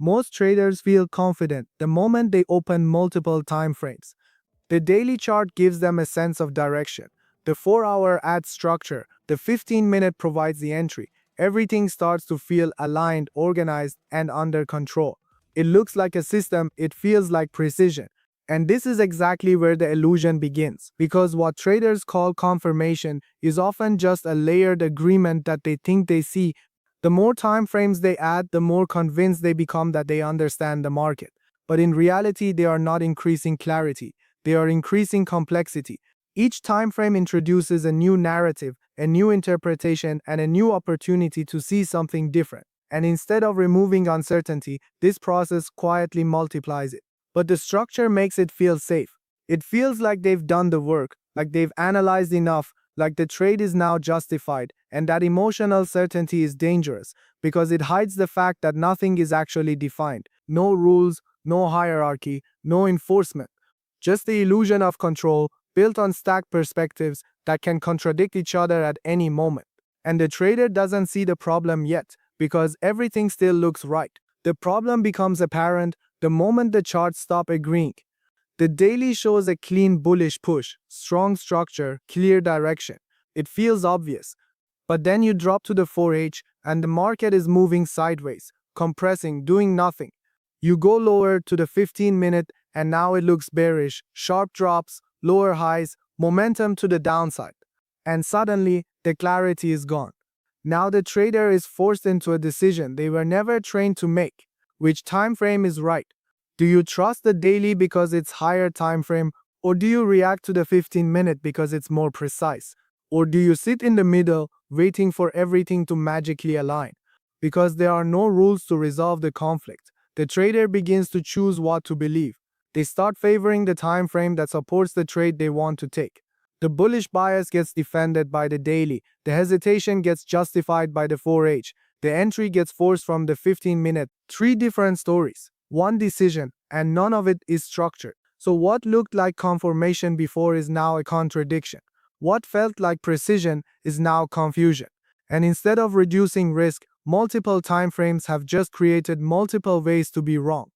Most traders feel confident the moment they open multiple time frames. The daily chart gives them a sense of direction. The 4-hour adds structure. The 15-minute provides the entry. Everything starts to feel aligned, organized, and under control. It looks like a system, it feels like precision. And this is exactly where the illusion begins, because what traders call confirmation is often just a layered agreement that they think they see. The more time frames they add, the more convinced they become that they understand the market. But in reality, they are not increasing clarity, they are increasing complexity. Each time frame introduces a new narrative, a new interpretation, and a new opportunity to see something different. And instead of removing uncertainty, this process quietly multiplies it. But the structure makes it feel safe. It feels like they've done the work, like they've analyzed enough, like the trade is now justified, and that emotional certainty is dangerous because it hides the fact that nothing is actually defined. No rules, no hierarchy, no enforcement. Just the illusion of control built on stacked perspectives that can contradict each other at any moment. And the trader doesn't see the problem yet because everything still looks right. The problem becomes apparent the moment the charts stop agreeing. The daily shows a clean bullish push, strong structure, clear direction. It feels obvious. But then you drop to the 4H and the market is moving sideways, compressing, doing nothing. You go lower to the 15-minute and now it looks bearish, sharp drops, lower highs, momentum to the downside. And suddenly, the clarity is gone. Now the trader is forced into a decision they were never trained to make. Which time frame is right? Do you trust the daily because it's higher time frame, or do you react to the 15-minute because it's more precise? Or do you sit in the middle, waiting for everything to magically align? Because there are no rules to resolve the conflict, the trader begins to choose what to believe. They start favoring the time frame that supports the trade they want to take. The bullish bias gets defended by the daily, the hesitation gets justified by the 4H, the entry gets forced from the 15-minute. Three different stories, one decision, and none of it is structured. So what looked like confirmation before is now a contradiction. What felt like precision is now confusion. And instead of reducing risk, multiple time frames have just created multiple ways to be wrong.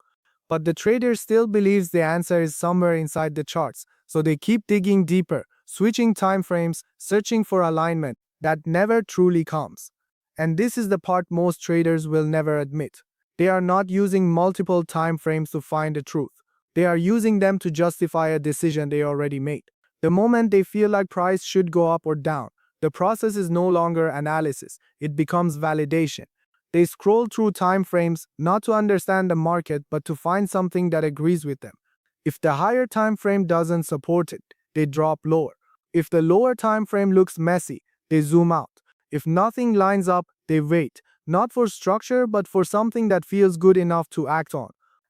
But the trader still believes the answer is somewhere inside the charts, so they keep digging deeper, switching time frames, searching for alignment that never truly comes. And this is the part most traders will never admit. They are not using multiple time frames to find the truth. They are using them to justify a decision they already made. The moment they feel like price should go up or down, the process is no longer analysis, it becomes validation. They scroll through time frames not to understand the market but to find something that agrees with them. If the higher time frame doesn't support it, they drop lower. If the lower time frame looks messy, they zoom out. If nothing lines up, they wait, not for structure but for something that feels good enough to act on.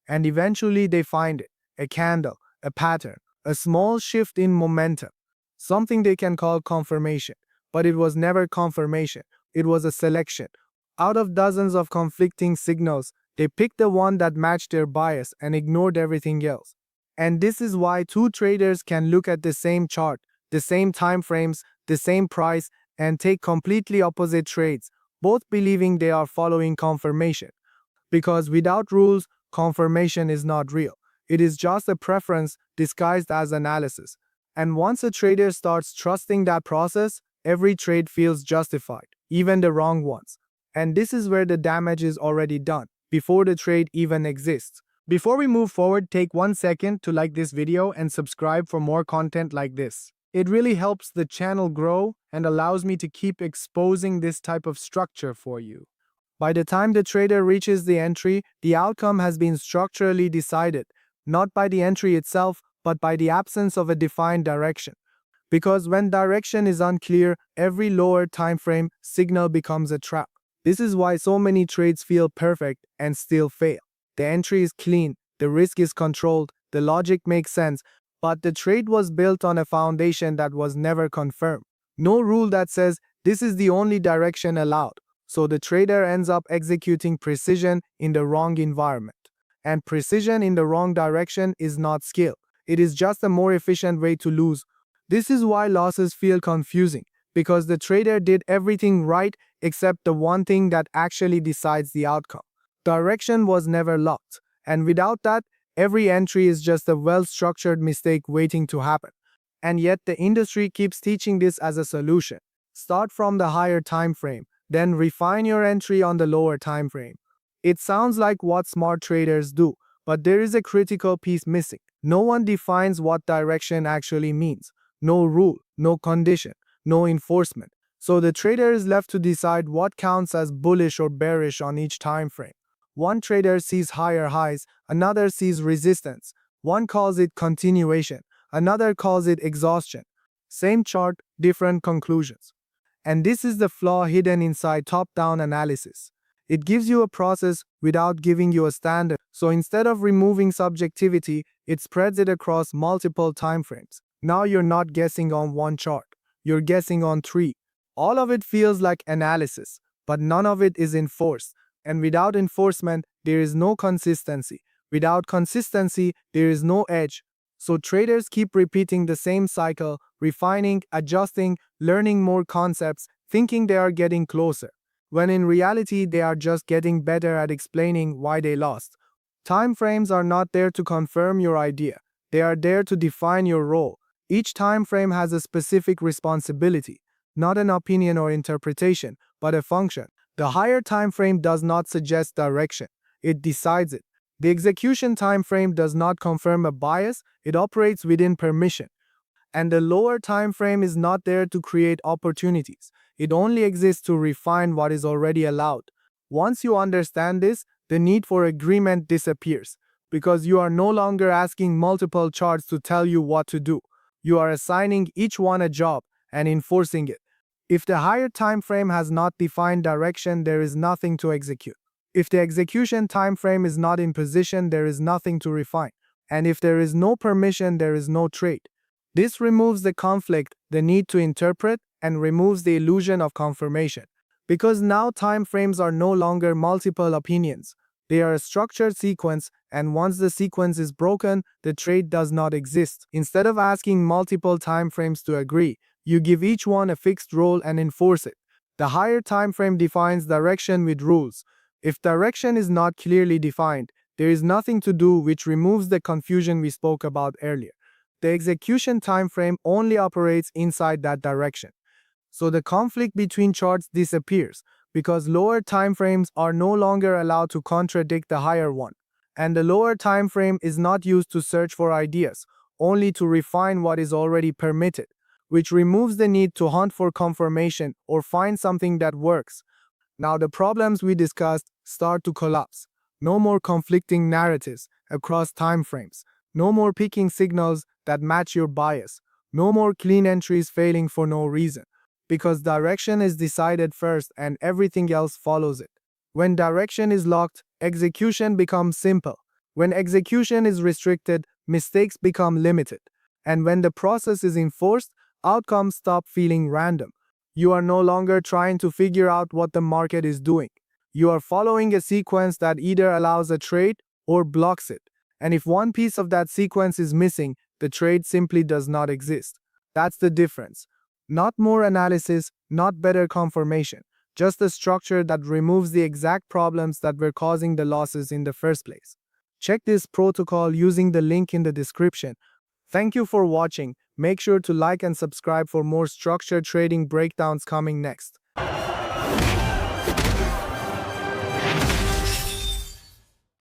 And eventually they find it, a candle, a pattern, a small shift in momentum, something they can call confirmation. But it was never confirmation, it was a selection. Out of dozens of conflicting signals, they picked the one that matched their bias and ignored everything else. And this is why two traders can look at the same chart, the same time frames, the same price, and take completely opposite trades, both believing they are following confirmation. Because without rules, confirmation is not real. It is just a preference disguised as analysis. And once a trader starts trusting that process, every trade feels justified, even the wrong ones. And this is where the damage is already done, before the trade even exists. Before we move forward, take 1 second to like this video and subscribe for more content like this. It really helps the channel grow and allows me to keep exposing this type of structure for you. By the time the trader reaches the entry, the outcome has been structurally decided, not by the entry itself, but by the absence of a defined direction. Because when direction is unclear, every lower time frame signal becomes a trap. This is why so many trades feel perfect and still fail. The entry is clean, the risk is controlled, the logic makes sense, but the trade was built on a foundation that was never confirmed. No rule that says this is the only direction allowed. So the trader ends up executing precision in the wrong environment. And precision in the wrong direction is not skill. It is just a more efficient way to lose. This is why losses feel confusing, because the trader did everything right except the one thing that actually decides the outcome. Direction was never locked, and without that, every entry is just a well-structured mistake waiting to happen. And yet the industry keeps teaching this as a solution. Start from the higher time frame, then refine your entry on the lower time frame. It sounds like what smart traders do, but there is a critical piece missing. No one defines what direction actually means. No rule, no condition, no enforcement. So the trader is left to decide what counts as bullish or bearish on each time frame. One trader sees higher highs, another sees resistance. One calls it continuation, another calls it exhaustion. Same chart, different conclusions. And this is the flaw hidden inside top-down analysis. It gives you a process without giving you a standard. So instead of removing subjectivity, it spreads it across multiple timeframes. Now you're not guessing on one chart. You're guessing on three. All of it feels like analysis, but none of it is enforced. And without enforcement, there is no consistency. Without consistency, there is no edge. So traders keep repeating the same cycle, refining, adjusting, learning more concepts, thinking they are getting closer, when in reality they are just getting better at explaining why they lost. Time frames are not there to confirm your idea. They are there to define your role. Each time frame has a specific responsibility, not an opinion or interpretation, but a function. The higher time frame does not suggest direction. It decides it. The execution time frame does not confirm a bias, it operates within permission. And the lower time frame is not there to create opportunities. It only exists to refine what is already allowed. Once you understand this, the need for agreement disappears, because you are no longer asking multiple charts to tell you what to do. You are assigning each one a job and enforcing it. If the higher time frame has not defined direction, there is nothing to execute. If the execution time frame is not in position, there is nothing to refine. And if there is no permission, there is no trade. This removes the conflict, the need to interpret, and removes the illusion of confirmation. Because now time frames are no longer multiple opinions. They are a structured sequence, and once the sequence is broken, the trade does not exist. Instead of asking multiple time frames to agree, you give each one a fixed role and enforce it. The higher time frame defines direction with rules. If direction is not clearly defined, there is nothing to do, which removes the confusion we spoke about earlier. The execution time frame only operates inside that direction. So the conflict between charts disappears, because lower time frames are no longer allowed to contradict the higher one. And the lower time frame is not used to search for ideas, only to refine what is already permitted, which removes the need to hunt for confirmation or find something that works. Now the problems we discussed start to collapse. No more conflicting narratives across time frames. No more picking signals that match your bias. No more clean entries failing for no reason. Because direction is decided first and everything else follows it. When direction is locked, execution becomes simple. When execution is restricted, mistakes become limited. And when the process is enforced, outcomes stop feeling random. You are no longer trying to figure out what the market is doing. You are following a sequence that either allows a trade or blocks it. And if one piece of that sequence is missing, the trade simply does not exist. That's the difference. Not more analysis, not better confirmation, just a structure that removes the exact problems that were causing the losses in the first place. Check this protocol using the link in the description. Thank you for watching. Make sure to like and subscribe for more structured trading breakdowns coming next.